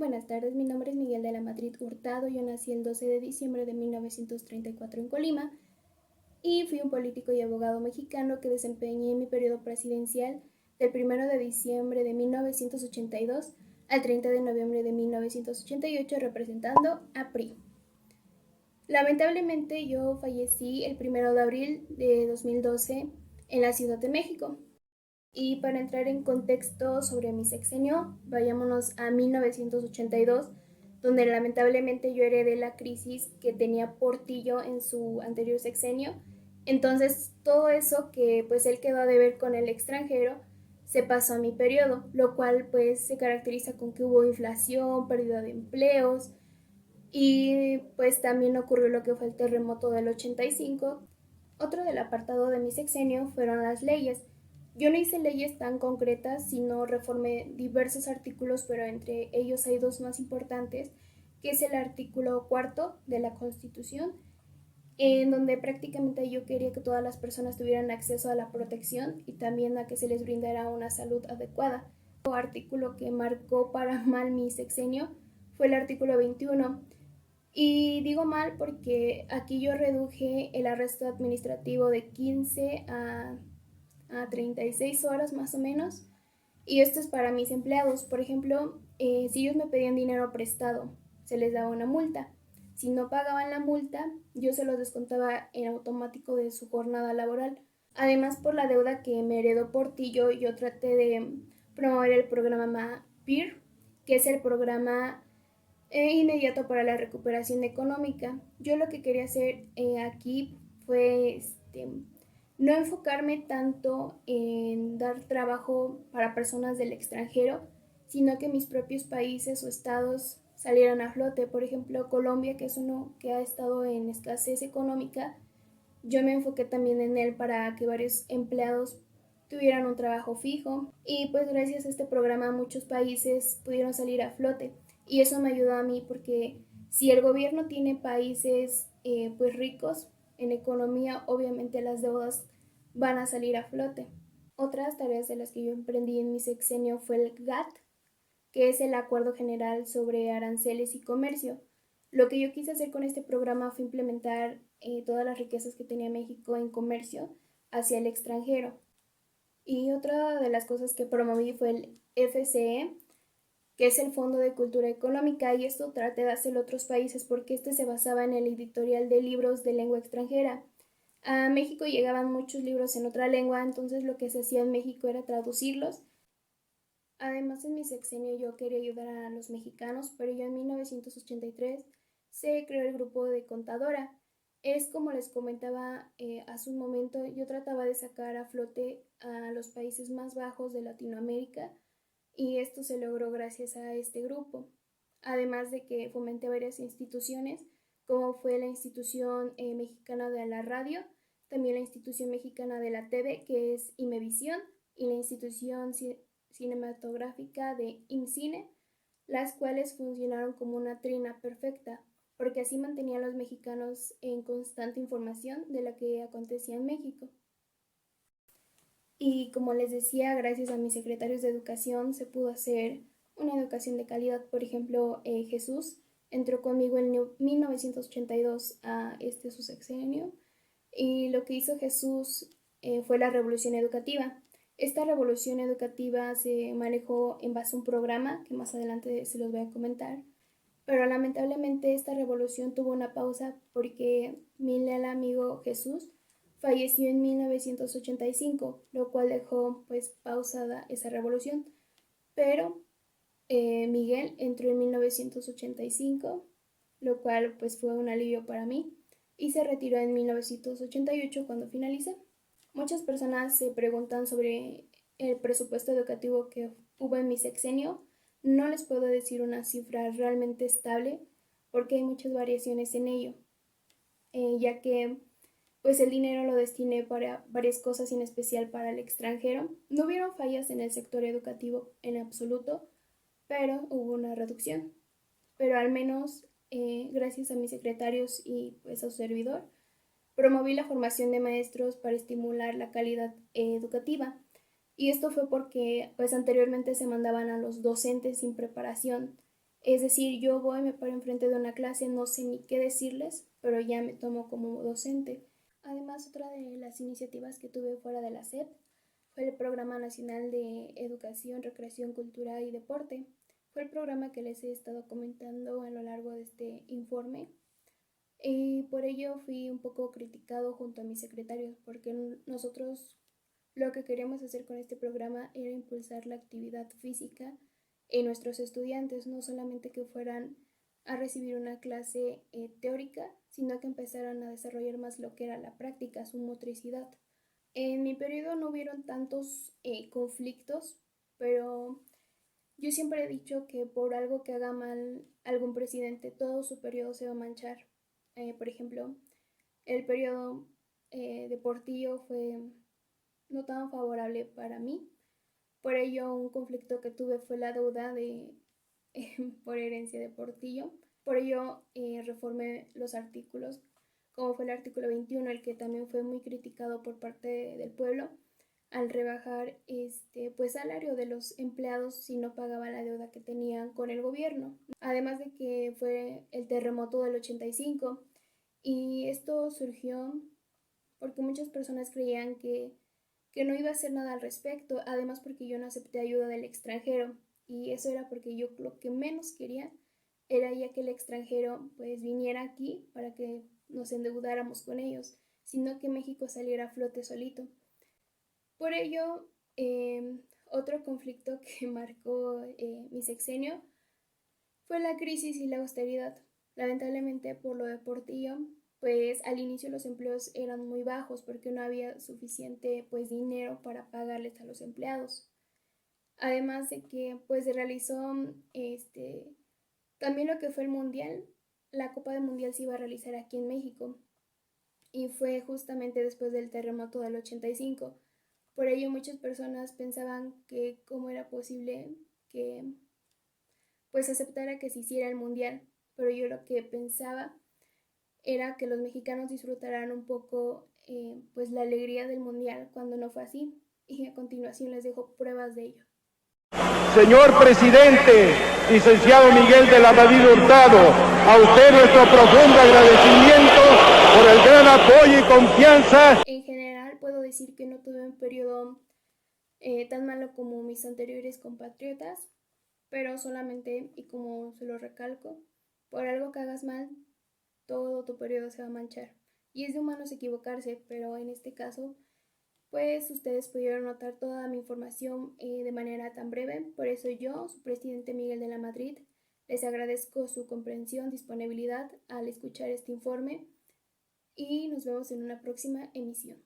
Buenas tardes, mi nombre es Miguel de la Madrid Hurtado. Yo nací el 12 de diciembre de 1934 en Colima y fui un político y abogado mexicano que desempeñé mi periodo presidencial del 1 de diciembre de 1982 al 30 de noviembre de 1988 representando a PRI. Lamentablemente yo fallecí el 1 de abril de 2012 en la Ciudad de México. Y para entrar en contexto sobre mi sexenio, vayámonos a 1982, donde lamentablemente yo heredé la crisis que tenía Portillo en su anterior sexenio. Entonces, todo eso que pues él quedó a deber con el extranjero se pasó a mi periodo, lo cual pues se caracteriza con que hubo inflación, pérdida de empleos y pues también ocurrió lo que fue el terremoto del 85. Otro del apartado de mi sexenio fueron las leyes. Yo no hice leyes tan concretas, sino reformé diversos artículos, pero entre ellos hay dos más importantes, que es el artículo cuarto de la Constitución, en donde prácticamente yo quería que todas las personas tuvieran acceso a la protección y también a que se les brindara una salud adecuada. Otro artículo que marcó para mal mi sexenio fue el artículo 21. Y digo mal porque aquí yo reduje el arresto administrativo de 15 a 36 horas más o menos. Y esto es para mis empleados. Por ejemplo, si ellos me pedían dinero prestado, se les daba una multa. Si no pagaban la multa, yo se los descontaba en automático de su jornada laboral. Además, por la deuda que me heredó Portillo, yo traté de promover el programa PEER, que es el programa inmediato para la recuperación económica. Yo lo que quería hacer aquí fue no enfocarme tanto en dar trabajo para personas del extranjero, sino que mis propios países o estados salieran a flote. Por ejemplo, Colombia, que es uno que ha estado en escasez económica, yo me enfoqué también en él para que varios empleados tuvieran un trabajo fijo y pues gracias a este programa muchos países pudieron salir a flote y eso me ayudó a mí porque si el gobierno tiene países pues ricos en economía, obviamente las deudas van a salir a flote. Otras tareas de las que yo emprendí en mi sexenio fue el GATT, que es el Acuerdo General sobre Aranceles y Comercio. Lo que yo quise hacer con este programa fue implementar todas las riquezas que tenía México en comercio hacia el extranjero. Y otra de las cosas que promoví fue el FCE, que es el Fondo de Cultura Económica, y esto traté de hacerlo a otros países porque este se basaba en el editorial de libros de lengua extranjera. A México llegaban muchos libros en otra lengua, entonces lo que se hacía en México era traducirlos. Además, en mi sexenio yo quería ayudar a los mexicanos, pero ya en 1983 se creó el grupo de Contadora. Es como les comentaba hace un momento, yo trataba de sacar a flote a los países más bajos de Latinoamérica y esto se logró gracias a este grupo. Además de que fomenté varias instituciones, como fue la institución mexicana de la radio, también la institución mexicana de la TV, que es Imevisión, y la institución cinematográfica de IMCINE, las cuales funcionaron como una trina perfecta, porque así mantenían a los mexicanos en constante información de lo que acontecía en México. Y como les decía, gracias a mis secretarios de educación se pudo hacer una educación de calidad. Por ejemplo, Jesús entró conmigo en 1982 a su sexenio y lo que hizo Jesús fue la revolución educativa. Esta revolución educativa se manejó en base a un programa que más adelante se los voy a comentar, pero lamentablemente esta revolución tuvo una pausa porque mi leal amigo Jesús falleció en 1985, lo cual dejó pues pausada esa revolución. Pero Miguel entró en 1985, lo cual pues fue un alivio para mí, y se retiró en 1988 cuando finalicé. Muchas personas se preguntan sobre el presupuesto educativo que hubo en mi sexenio. No les puedo decir una cifra realmente estable porque hay muchas variaciones en ello, ya que pues el dinero lo destiné para varias cosas y en especial para el extranjero. No hubieron fallas en el sector educativo en absoluto, pero hubo una reducción. Pero al menos gracias a mis secretarios y pues a su servidor, promoví la formación de maestros para estimular la calidad educativa. Y esto fue porque pues anteriormente se mandaban a los docentes sin preparación Es decir, yo voy, me paro enfrente de una clase, no sé ni qué decirles, pero ya me tomo como docente. Además, otra de las iniciativas que tuve fuera de la SEP fue el Programa Nacional de Educación, Recreación, Cultura y Deporte. Fue el programa que les he estado comentando a lo largo de este informe. Y por ello fui un poco criticado junto a mis secretarios, porque nosotros lo que queríamos hacer con este programa era impulsar la actividad física en nuestros estudiantes, no solamente que fueran a recibir una clase teórica, sino que empezaran a desarrollar más lo que era la práctica, su motricidad. En mi periodo no hubieron tantos conflictos, pero yo siempre he dicho que por algo que haga mal algún presidente, todo su periodo se va a manchar. Por ejemplo, el periodo de Portillo fue no tan favorable para mí. Por ello, un conflicto que tuve fue la deuda por herencia de Portillo. Por ello, reformé los artículos, como fue el artículo 21, el que también fue muy criticado por parte del pueblo, al rebajar pues salario de los empleados si no pagaban la deuda que tenían con el gobierno. Además de que fue el terremoto del 85 y esto surgió porque muchas personas creían que no iba a hacer nada al respecto, además porque yo no acepté ayuda del extranjero y eso era porque yo lo que menos quería era ya que el extranjero pues viniera aquí para que nos endeudáramos con ellos, sino que México saliera a flote solito. Por ello, otro conflicto que marcó mi sexenio fue la crisis y la austeridad. Lamentablemente por lo de Portillo, pues al inicio los empleos eran muy bajos porque no había suficiente pues dinero para pagarles a los empleados. Además de que pues se realizó también lo que fue el mundial, la Copa del Mundial se iba a realizar aquí en México y fue justamente después del terremoto del 85. Por ello muchas personas pensaban que cómo era posible que pues aceptara que se hiciera el mundial, pero yo lo que pensaba era que los mexicanos disfrutaran un poco pues la alegría del mundial cuando no fue así y a continuación les dejo pruebas de ello. Señor presidente, licenciado Miguel de la Madrid Hurtado, a usted nuestro profundo agradecimiento por el gran apoyo y confianza. En general puedo decir que no tuve un periodo tan malo como mis anteriores compatriotas, pero solamente, y como se lo recalco, por algo que hagas mal, todo tu periodo se va a manchar. Y es de humanos equivocarse, pero en este caso, pues ustedes pudieron notar toda mi información de manera tan breve. Por eso yo, su presidente Miguel de la Madrid, les agradezco su comprensión, disponibilidad al escuchar este informe y nos vemos en una próxima emisión.